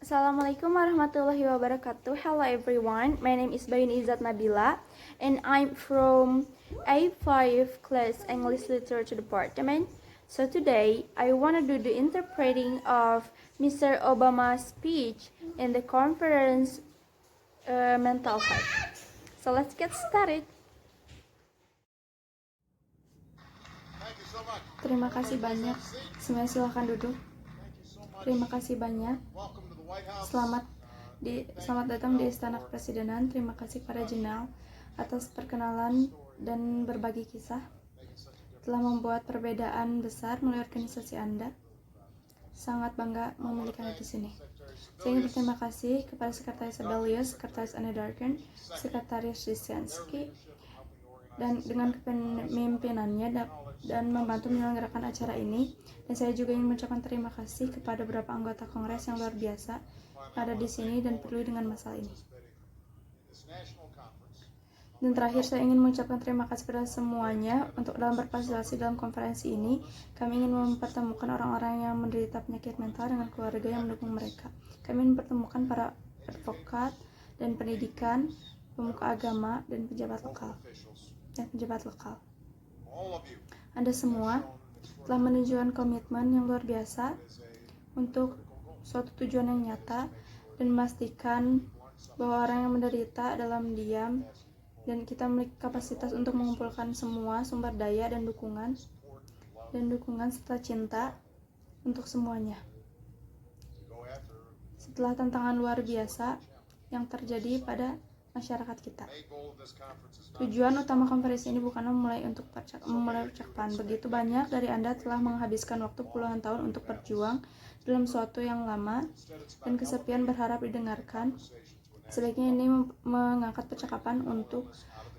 Assalamualaikum warahmatullahi wabarakatuh. Hello everyone, my name is Bayun Izzat Nabila and I'm from A5 class English Literature Department. So today I want to do the interpreting of Mr. Obama's speech in the conference mental health. So let's get started. Terima kasih banyak. Semuanya silahkan duduk. Terima kasih banyak. Selamat datang di Istana Kepresidenan. Terima kasih pada Jenal atas perkenalan dan berbagi kisah. Telah membuat perbedaan besar melalui organisasi Anda. Sangat bangga memiliki Anda di sini. Saya ingin berterima kasih kepada Sekretaris Sebelius, Sekretaris Anne Darken, Sekretaris Disiansky, dan dengan kepemimpinannya dan membantu menyelenggarakan acara ini. Dan saya juga ingin mengucapkan terima kasih kepada beberapa anggota Kongres yang luar biasa ada di sini dan peduli dengan masalah ini. Dan terakhir saya ingin mengucapkan terima kasih kepada semuanya untuk dalam berpartisipasi dalam konferensi ini. Kami ingin mempertemukan orang-orang yang menderita penyakit mental dengan keluarga yang mendukung mereka. Kami ingin mempertemukan para advokat dan pendidikan, pemuka agama dan pejabat lokal. Anda semua telah menunjukkan komitmen yang luar biasa untuk suatu tujuan yang nyata dan memastikan bahwa orang yang menderita dalam diam, dan kita memiliki kapasitas untuk mengumpulkan semua sumber daya dan dukungan serta cinta untuk semuanya. Setelah tantangan luar biasa yang terjadi pada masyarakat kita. Tujuan utama konferensi ini bukan memulai percakapan. Begitu banyak dari Anda telah menghabiskan waktu puluhan tahun untuk berjuang dalam suatu yang lama dan kesepian berharap didengarkan. Sebaiknya ini mengangkat percakapan untuk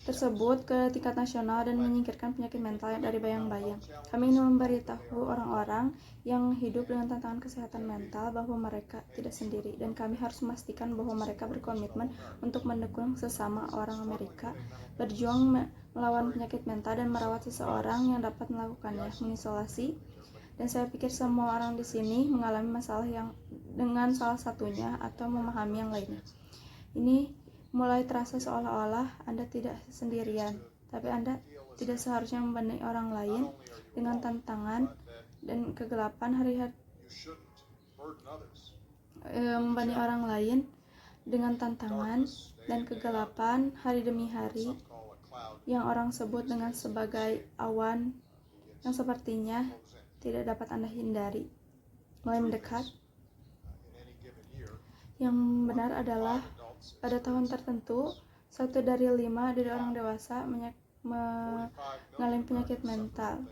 tersebut ke tingkat nasional dan menyingkirkan penyakit mental dari bayang-bayang. Kami ingin memberitahu orang-orang yang hidup dengan tantangan kesehatan mental bahwa mereka tidak sendiri, dan kami harus memastikan bahwa mereka berkomitmen untuk mendukung sesama orang Amerika berjuang melawan penyakit mental dan merawat seseorang yang dapat melakukannya, mengisolasi. Dan saya pikir semua orang di sini mengalami masalah yang dengan salah satunya atau memahami yang lainnya. Ini mulai terasa seolah-olah Anda tidak sendirian, tapi Anda tidak seharusnya membanding orang lain dengan tantangan dan kegelapan hari-hari membanding orang lain dengan tantangan dan kegelapan hari demi hari yang orang sebut dengan sebagai awan yang sepertinya tidak dapat Anda hindari mulai mendekat. Yang benar adalah pada tahun tertentu, 1 dari 5 dari orang dewasa mengalami penyakit mental.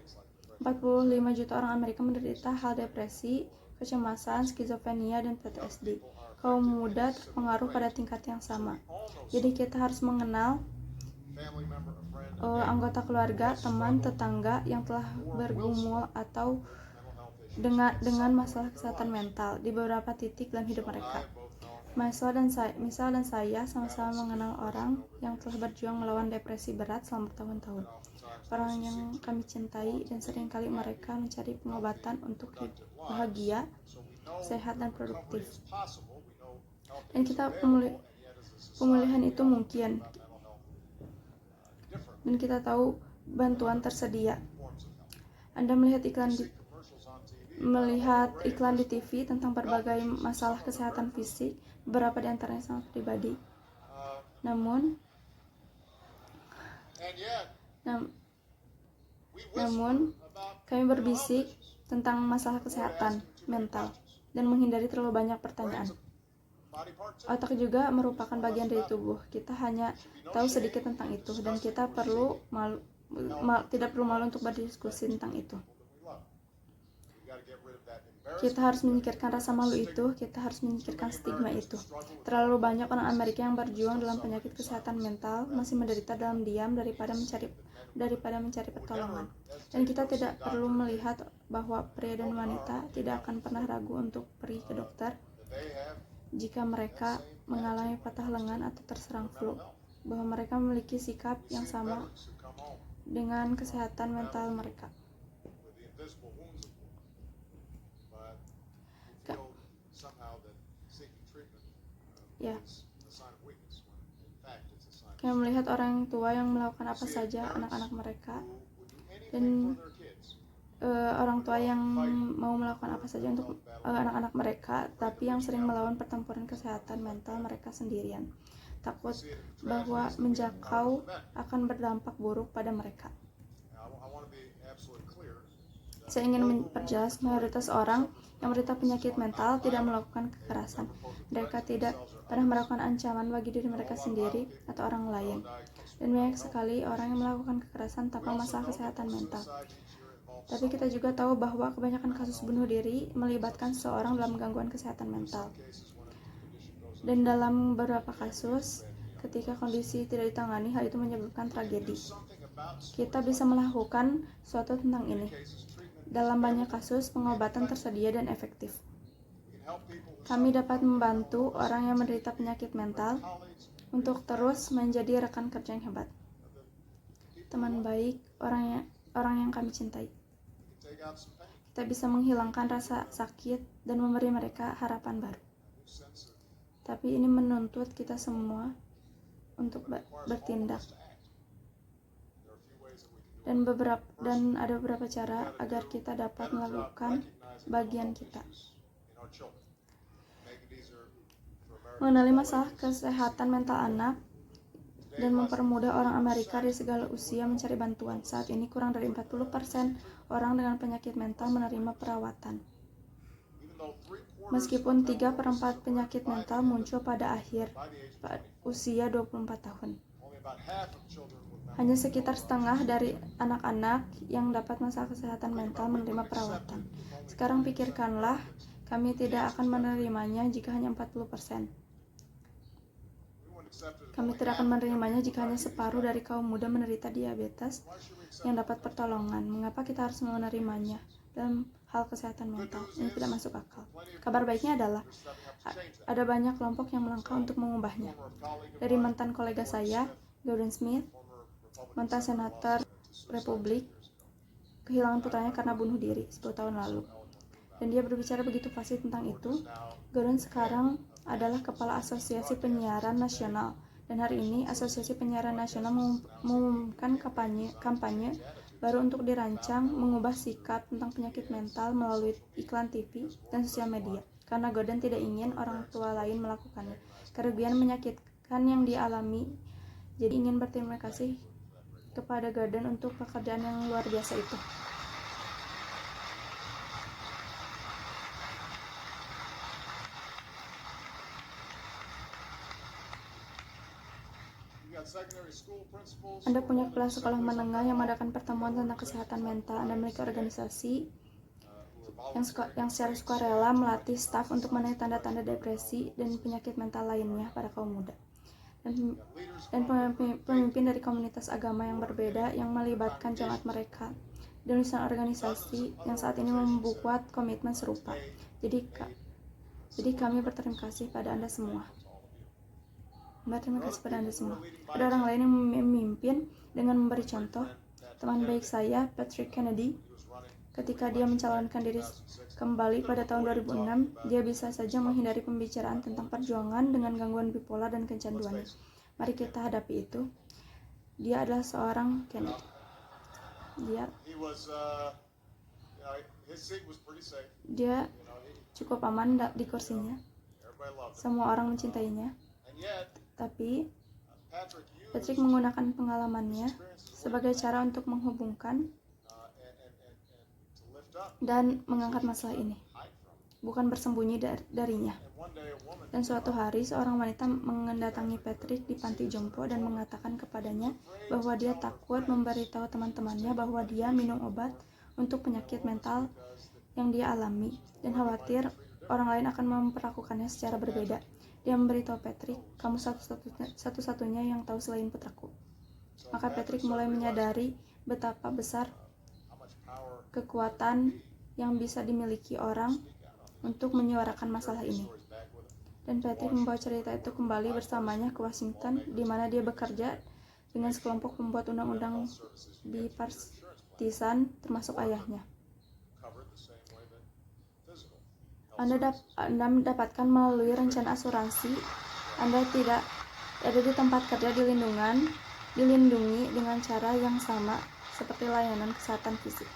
45 juta orang Amerika menderita hal depresi, kecemasan, skizofrenia, dan PTSD. Kaum muda terpengaruh pada tingkat yang sama. Jadi kita harus mengenal anggota keluarga, teman, tetangga yang telah bergumul atau dengan masalah kesehatan mental di beberapa titik dalam hidup mereka. Misal dan saya sama-sama mengenal orang yang telah berjuang melawan depresi berat selama bertahun-tahun. Orang yang kami cintai, dan seringkali mereka mencari pengobatan untuk bahagia, sehat, dan produktif. Dan kita pemulihan itu mungkin. Dan kita tahu bantuan tersedia. Anda melihat iklan di TV tentang berbagai masalah kesehatan fisik, beberapa di antaranya sangat pribadi. Namun kami berbisik tentang masalah kesehatan mental dan menghindari terlalu banyak pertanyaan. Otak juga merupakan bagian dari tubuh. Kita hanya tahu sedikit tentang itu, dan kita tidak perlu malu untuk berdiskusi tentang itu. Kita harus menyingkirkan rasa malu itu, kita harus menyingkirkan stigma itu. Terlalu banyak orang Amerika yang berjuang dalam penyakit kesehatan mental masih menderita dalam diam daripada mencari pertolongan. Dan kita tidak perlu melihat bahwa pria dan wanita tidak akan pernah ragu untuk pergi ke dokter jika mereka mengalami patah lengan atau terserang flu, bahwa mereka memiliki sikap yang sama dengan kesehatan mental mereka. Ya, kami melihat orang tua yang melakukan apa saja anak-anak mereka, dan orang tua yang mau melakukan apa saja untuk anak-anak mereka, tapi yang sering melawan pertempuran kesehatan mental mereka sendirian, takut bahwa menjakau akan berdampak buruk pada mereka. Saya ingin memperjelas, mayoritas orang yang menderita penyakit mental tidak melakukan kekerasan. Mereka tidak pernah melakukan ancaman bagi diri mereka sendiri atau orang lain. Dan banyak sekali orang yang melakukan kekerasan tanpa masalah kesehatan mental. Tapi kita juga tahu bahwa kebanyakan kasus bunuh diri melibatkan seseorang dalam gangguan kesehatan mental. Dan dalam beberapa kasus, ketika kondisi tidak ditangani, hal itu menyebabkan tragedi. Kita bisa melakukan sesuatu tentang ini. Dalam banyak kasus, pengobatan tersedia dan efektif. Kami dapat membantu orang yang menderita penyakit mental untuk terus menjadi rekan kerja yang hebat, teman baik, orang yang kami cintai. Kita bisa menghilangkan rasa sakit dan memberi mereka harapan baru. Tapi ini menuntut kita semua untuk bertindak. Dan ada beberapa cara agar kita dapat melakukan bagian kita. Mengenali masalah kesehatan mental anak dan mempermudah orang Amerika dari segala usia mencari bantuan. Saat ini kurang dari 40% orang dengan penyakit mental menerima perawatan. Meskipun 3/4 penyakit mental muncul pada usia 24 tahun. Hanya sekitar setengah dari anak-anak yang dapat masalah kesehatan mental menerima perawatan. Sekarang pikirkanlah, kami tidak akan menerimanya jika hanya 40%. Kami tidak akan menerimanya jika hanya separuh dari kaum muda menderita diabetes yang dapat pertolongan. Mengapa kita harus menerimanya dalam hal kesehatan mental? Ini tidak masuk akal. Kabar baiknya adalah ada banyak kelompok yang melangkah untuk mengubahnya. Dari mantan kolega saya, Gordon Smith, mantan senator Republik, kehilangan putranya karena bunuh diri 10 tahun lalu. Dan dia berbicara begitu fasih tentang itu. Gordon sekarang adalah kepala Asosiasi Penyiaran Nasional, dan hari ini Asosiasi Penyiaran Nasional mengumumkan kampanye baru untuk dirancang mengubah sikap tentang penyakit mental melalui iklan TV dan sosial media, karena Gordon tidak ingin orang tua lain melakukannya. Kerugian menyakitkan yang dialami, jadi ingin berterima kasih kepada Gordon untuk pekerjaan yang luar biasa itu. Anda punya kepala sekolah menengah yang mengadakan pertemuan tentang kesehatan mental. Anda memiliki organisasi yang secara sukarela melatih staf untuk mengenai tanda-tanda depresi dan penyakit mental lainnya pada kaum muda. Dan pemimpin dari komunitas agama yang berbeda yang melibatkan jemaat mereka. Dan urusan organisasi yang saat ini membuat komitmen serupa. Jadi kami berterima kasih pada Anda semua. Berterima kasih pada Anda semua. Ada orang lain yang memimpin dengan memberi contoh. Teman baik saya, Patrick Kennedy, ketika dia mencalonkan diri kembali pada tahun 2006, dia bisa saja menghindari pembicaraan tentang perjuangan dengan gangguan bipolar dan kecanduannya. Mari kita hadapi itu. Dia adalah seorang Kennedy. Dia cukup aman di kursinya. Semua orang mencintainya. Tapi Patrick menggunakan pengalamannya sebagai cara untuk menghubungkan dan mengangkat masalah ini, bukan bersembunyi darinya. Dan suatu hari seorang wanita mendatangi Patrick di panti jompo dan mengatakan kepadanya bahwa dia takut memberitahu teman-temannya bahwa dia minum obat untuk penyakit mental yang dia alami dan khawatir orang lain akan memperlakukannya secara berbeda. Dia memberitahu Patrick, kamu satu-satunya yang tahu selain putraku. Maka Patrick mulai menyadari betapa besar kekuatan yang bisa dimiliki orang untuk menyuarakan masalah ini. Dan Patrick membawa cerita itu kembali bersamanya ke Washington, di mana dia bekerja dengan sekelompok pembuat undang-undang bipartisan, termasuk ayahnya. Anda mendapatkan melalui rencana asuransi. Anda tidak ada di tempat kerja dilindungi dengan cara yang sama seperti layanan kesehatan fisik.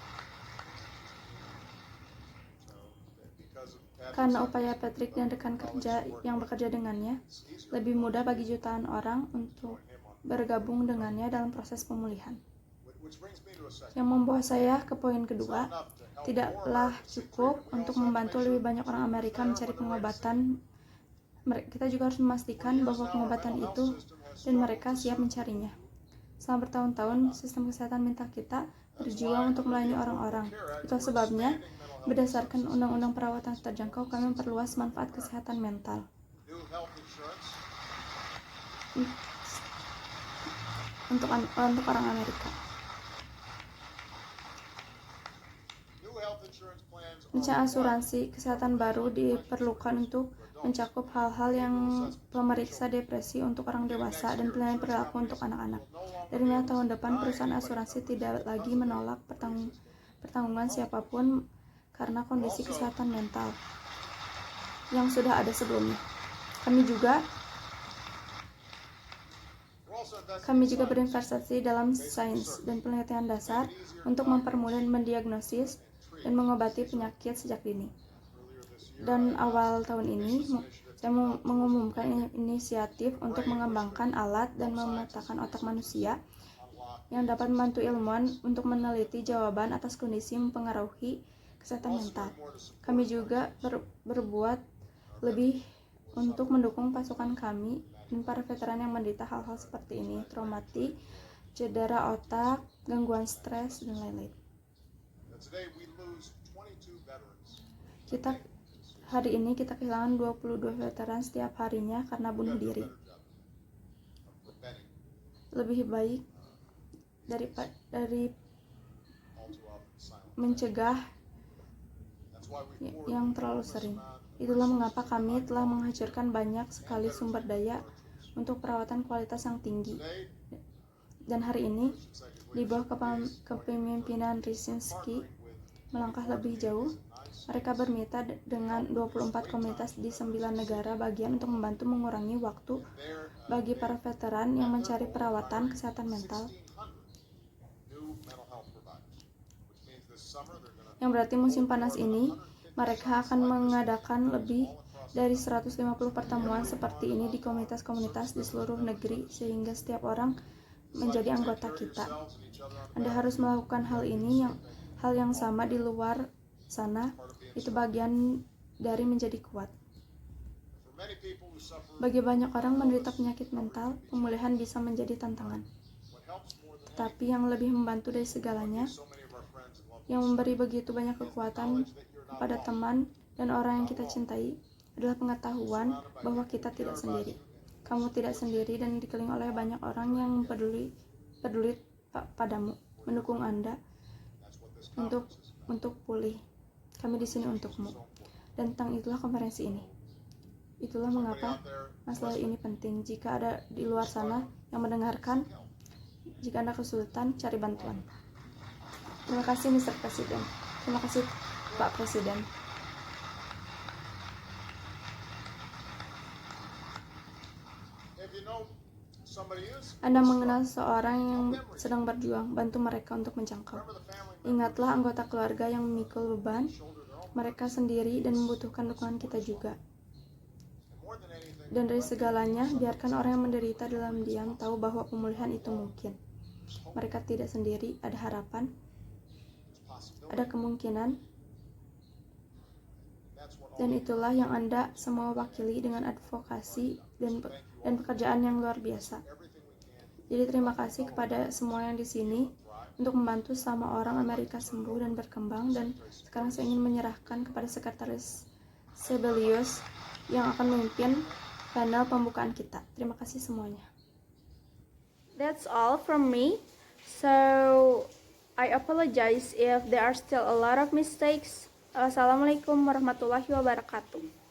Karena upaya Patrick dan rekan kerja yang bekerja dengannya, lebih mudah bagi jutaan orang untuk bergabung dengannya dalam proses pemulihan. Yang membawa saya ke poin kedua, tidaklah cukup untuk membantu lebih banyak orang Amerika mencari pengobatan. Kita juga harus memastikan bahwa pengobatan itu dan mereka siap mencarinya. Selama bertahun-tahun, sistem kesehatan mental kita berjuang untuk melayani orang-orang. Itu sebabnya, berdasarkan undang-undang perawatan terjangkau, kami memperluas manfaat kesehatan mental untuk orang Amerika. Rencana asuransi kesehatan baru diperlukan untuk mencakup hal-hal yang pemeriksa depresi untuk orang dewasa dan penilaian perilaku untuk anak-anak. Dari mulai tahun depan, perusahaan asuransi tidak lagi menolak pertanggungan siapapun karena kondisi kesehatan mental yang sudah ada sebelumnya. Kami juga berinvestasi dalam sains dan penelitian dasar untuk mempermudah mendiagnosis dan mengobati penyakit sejak dini. Dan awal tahun ini, saya mengumumkan inisiatif untuk mengembangkan alat dan memetakan otak manusia yang dapat membantu ilmuwan untuk meneliti jawaban atas kondisi mempengaruhi kesehatan mental. Kami juga berbuat lebih untuk mendukung pasukan kami dan para veteran yang menderita hal-hal seperti ini, traumatik, cedera otak, gangguan stres, dan lain-lain. Hari ini kita kehilangan 22 veteran setiap harinya karena bunuh diri. Lebih baik dari mencegah yang terlalu sering. Itulah mengapa kami telah menghancurkan banyak sekali sumber daya untuk perawatan kualitas yang tinggi. Dan hari ini, di bawah kepemimpinan Ryczinski, melangkah lebih jauh. Mereka bermitra dengan 24 komunitas di 9 negara bagian untuk membantu mengurangi waktu bagi para veteran yang mencari perawatan kesehatan mental. Yang berarti musim panas ini, mereka akan mengadakan lebih dari 150 pertemuan seperti ini di komunitas-komunitas di seluruh negeri sehingga setiap orang menjadi anggota kita. Anda harus melakukan hal yang sama di luar sana. Itu bagian dari menjadi kuat. Bagi banyak orang menderita penyakit mental, pemulihan bisa menjadi tantangan. Tetapi yang lebih membantu dari segalanya, yang memberi begitu banyak kekuatan kepada teman dan orang yang kita cintai, adalah pengetahuan bahwa kita tidak sendiri. Kamu tidak sendiri dan dikelilingi oleh banyak orang yang peduli padamu, mendukung Anda untuk pulih. Kami di sini untukmu. Dan tentang itulah konferensi ini. Itulah mengapa masalah ini penting. Jika ada di luar sana yang mendengarkan, jika Anda kesulitan, cari bantuan. Terima kasih Mr. Presiden. Terima kasih Pak Presiden. Anda mengenal seseorang yang sedang berjuang, bantu mereka untuk menjangkau. Ingatlah anggota keluarga yang memikul beban mereka sendiri dan membutuhkan dukungan kita juga. Dan dari segalanya, biarkan orang yang menderita dalam diam tahu bahwa pemulihan itu mungkin. Mereka tidak sendiri, ada harapan, ada kemungkinan, dan itulah yang Anda semua wakili dengan advokasi dan pekerjaan yang luar biasa. Jadi terima kasih kepada semua yang di sini untuk membantu sama orang Amerika sembuh dan berkembang. Dan sekarang saya ingin menyerahkan kepada Sekretaris Sebelius yang akan memimpin panel pembukaan kita. Terima kasih semuanya. That's all from me. So I apologize if there are still a lot of mistakes. Assalamualaikum warahmatullahi wabarakatuh.